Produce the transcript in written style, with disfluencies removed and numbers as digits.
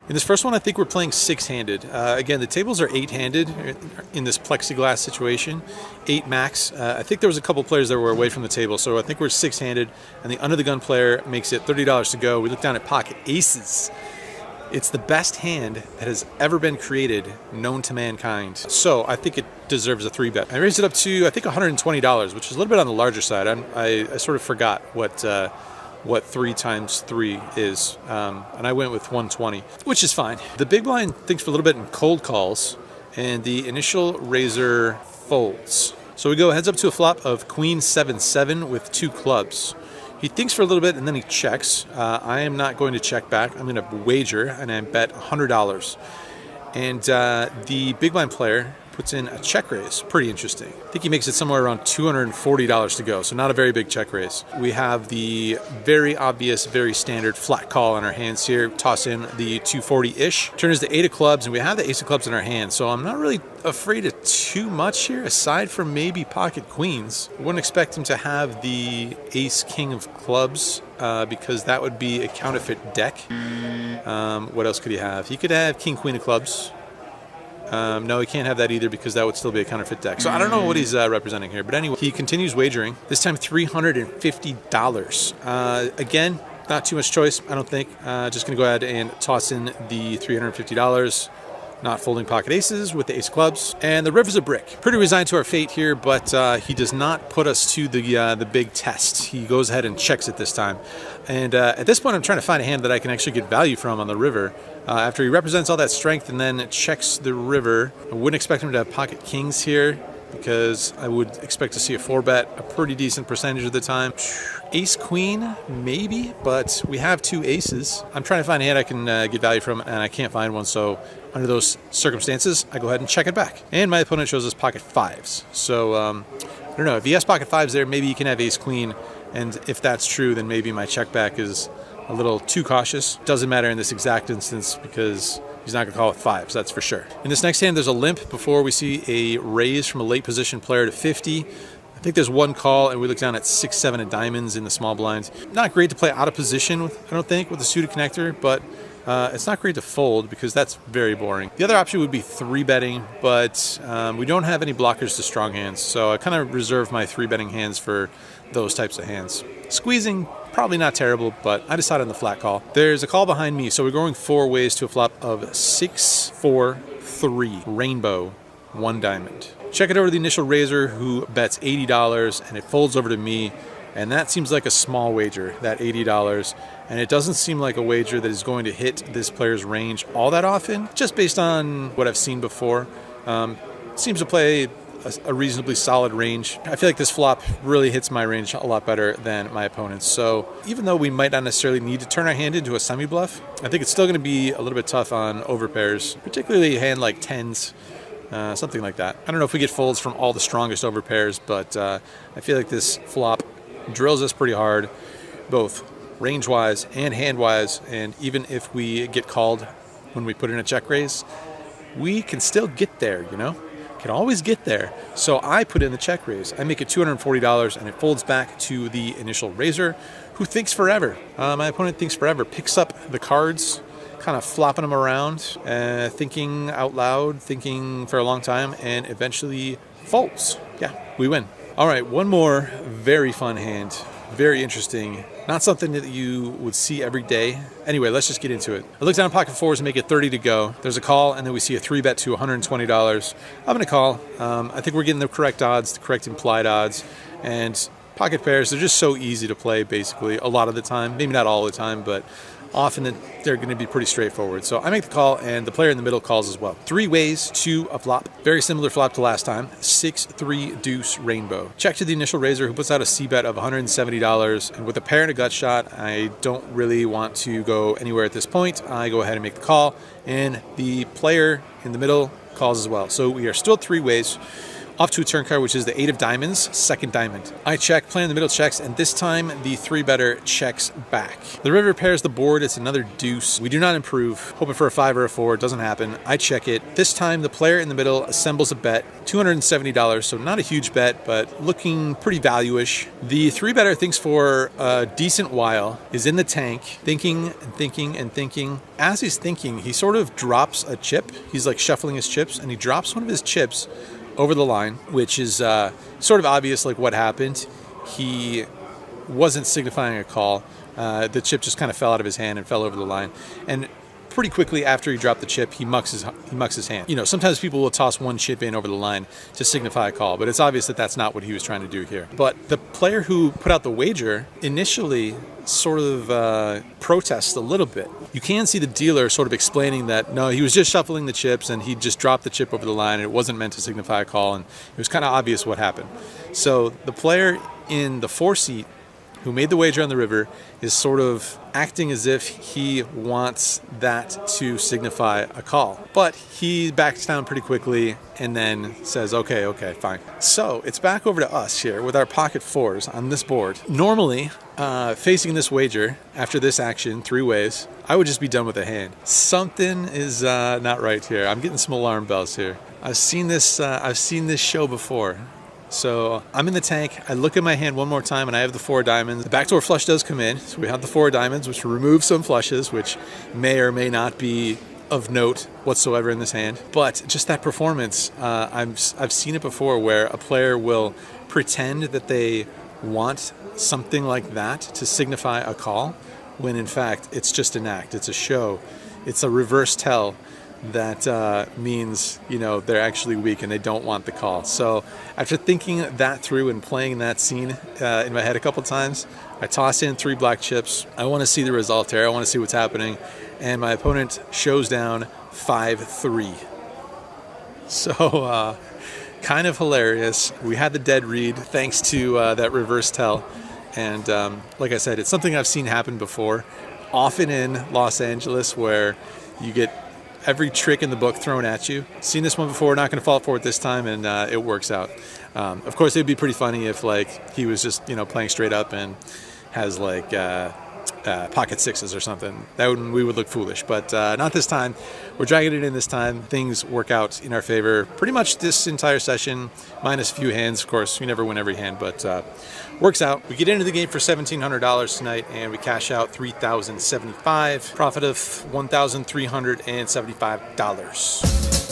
In this first one, I think we're playing six-handed. Again, the tables are eight-handed in this plexiglass situation, 8 max. I think there was a couple players that were away from the table, so I think we're six-handed, and the under-the-gun player makes it $30 to go. We look down at pocket aces. It's the best hand that has ever been created, known to mankind. So I think it deserves a 3-bet. I raised it up to, I think, $120, which is a little bit on the larger side. I sort of forgot what 3 times 3 is, and I went with 120, which is fine. The big blind thinks for a little bit and cold calls, and the initial raiser folds. So we go heads up to a flop of queen 7-7 with 2 clubs. He thinks for a little bit and then he checks. I am not going to check back. I'm going to wager, and I bet $100. And the big blind player puts in a check raise. Pretty interesting. I think he makes it somewhere around $240 to go, so not a very big check raise. We have the very obvious, very standard flat call in our hands here. Toss in the 240-ish. Turn is the 8 of clubs, and we have the ace of clubs in our hand, so I'm not really afraid of too much here, aside from maybe pocket queens. I wouldn't expect him to have the ace king of clubs, because that would be a counterfeit deck. What else could he have? He could have king queen of clubs. No, he can't have that either, because that would still be a counterfeit deck. So I don't know what he's representing here. But anyway, he continues wagering, this time $350. Again, not too much choice, I don't think. Just going to go ahead and toss in the $350. Not folding pocket aces with the ace of clubs. And the river's a brick. Pretty resigned to our fate here, but he does not put us to the big test. He goes ahead and checks it this time. And at this point, I'm trying to find a hand that I can actually get value from on the river. After he represents all that strength and then checks the river, I wouldn't expect him to have pocket kings here, because I would expect to see a 4-bet a pretty decent percentage of the time. Ace queen, maybe, but we have 2 aces. I'm trying to find a hand I can get value from, and I can't find one, so under those circumstances, I go ahead and check it back. And my opponent shows us pocket 5s. So, I don't know, if he has pocket 5s there, maybe he can have ace queen, and if that's true, then maybe my check back is a little too cautious. Doesn't matter in this exact instance, because he's not going to call with 5s, that's for sure. In this next hand, there's a limp before we see a raise from a late position player to 50. I think there's one call, and we look down at 6-7 of diamonds in the small blinds. Not great to play out of position, I don't think, with a suited connector, but it's not great to fold, because that's very boring. The other option would be 3-betting, but we don't have any blockers to strong hands, so I kind of reserve my 3-betting hands for those types of hands. Squeezing, probably not terrible, but I decided on the flat call. There's a call behind me, so we're going 4 ways to a flop of 6-4-3, rainbow, 1 diamond. Check it over to the initial raiser, who bets $80, and it folds over to me, and that seems like a small wager, that $80, and it doesn't seem like a wager that is going to hit this player's range all that often, just based on what I've seen before. Seems to play a reasonably solid range. I feel like this flop really hits my range a lot better than my opponent's. So even though we might not necessarily need to turn our hand into a semi-bluff, I think it's still going to be a little bit tough on overpairs, particularly a hand like 10s, something like that. I don't know if we get folds from all the strongest overpairs, but I feel like this flop drills us pretty hard, both range-wise and hand-wise, and even if we get called when we put in a check raise, we can still get there, you know? Can always get there. So I put in the check raise. I make it $240, and it folds back to the initial raiser, who thinks forever. My opponent thinks forever, picks up the cards, kind of flopping them around, thinking out loud, thinking for a long time, and eventually folds. Yeah, we win. All right, one more very fun hand. Very interesting. Not something that you would see every day. Anyway, let's just get into it. I look down pocket 4s and make it 30 to go. There's a call, and then we see a 3-bet to $120. I'm going to call. I think we're getting the correct odds, the correct implied odds. And pocket pairs, they're just so easy to play, basically, a lot of the time. Maybe not all the time, but often they're going to be pretty straightforward. So I make the call, and the player in the middle calls as well. 3 ways to a flop. Very similar flop to last time. 6-3 deuce rainbow. Check to the initial raiser, who puts out a C-bet of $170. And with a pair and a gut shot, I don't really want to go anywhere at this point. I go ahead and make the call, and the player in the middle calls as well. So we are still 3 ways. Off to a turn card, which is the 8 of diamonds, second diamond. I check, player in the middle checks, and this time the 3-better checks back. The river pairs the board, it's another deuce. We do not improve, hoping for a 5 or a 4, it doesn't happen. I check it. This time the player in the middle assembles a bet, $270, so not a huge bet, but looking pretty value-ish. The 3-better thinks for a decent while, is in the tank, thinking and thinking and thinking. As he's thinking, he sort of drops a chip. He's like shuffling his chips, and he drops one of his chips over the line, which is sort of obvious like what happened. He wasn't signifying a call. The chip just kind of fell out of his hand and fell over the line. And pretty quickly after he dropped the chip, he mucks his hand. You know, sometimes people will toss one chip in over the line to signify a call, but it's obvious that that's not what he was trying to do here. But the player who put out the wager initially sort of protests a little bit. You can see the dealer sort of explaining that, no, he was just shuffling the chips and he just dropped the chip over the line and it wasn't meant to signify a call, and it was kind of obvious what happened. So the player in the 4 seat who made the wager on the river is sort of acting as if he wants that to signify a call. But he backs down pretty quickly and then says, okay, fine. So it's back over to us here with our pocket 4s on this board. Normally, facing this wager, after this action 3 ways, I would just be done with a hand. Something is not right here. I'm getting some alarm bells here. I've seen this show before. So I'm in the tank, I look at my hand one more time and I have the 4 diamonds. The backdoor flush does come in, so we have the 4 diamonds, which remove some flushes, which may or may not be of note whatsoever in this hand. But just that performance, I've seen it before where a player will pretend that they want something like that to signify a call, when in fact it's just an act, it's a show, it's a reverse tell. That means, you know, they're actually weak and they don't want the call. So after thinking that through and playing that scene in my head a couple times, I toss in 3 black chips. I want to see the result here. I want to see what's happening. And my opponent shows down 5-3. So kind of hilarious. We had the dead read thanks to that reverse tell. And like I said, it's something I've seen happen before, often in Los Angeles, where you get every trick in the book thrown at you. Seen this one before, not going to fall for it this time, and it works out. Of course, it'd be pretty funny if like he was just, you know, playing straight up and has like pocket 6s or something. We would look foolish, but not this time. We're dragging it in this time. Things work out in our favor pretty much this entire session, minus a few hands. Of course, we never win every hand, but works out. We get into the game for $1,700 tonight, and we cash out $3,075. Profit of $1,375.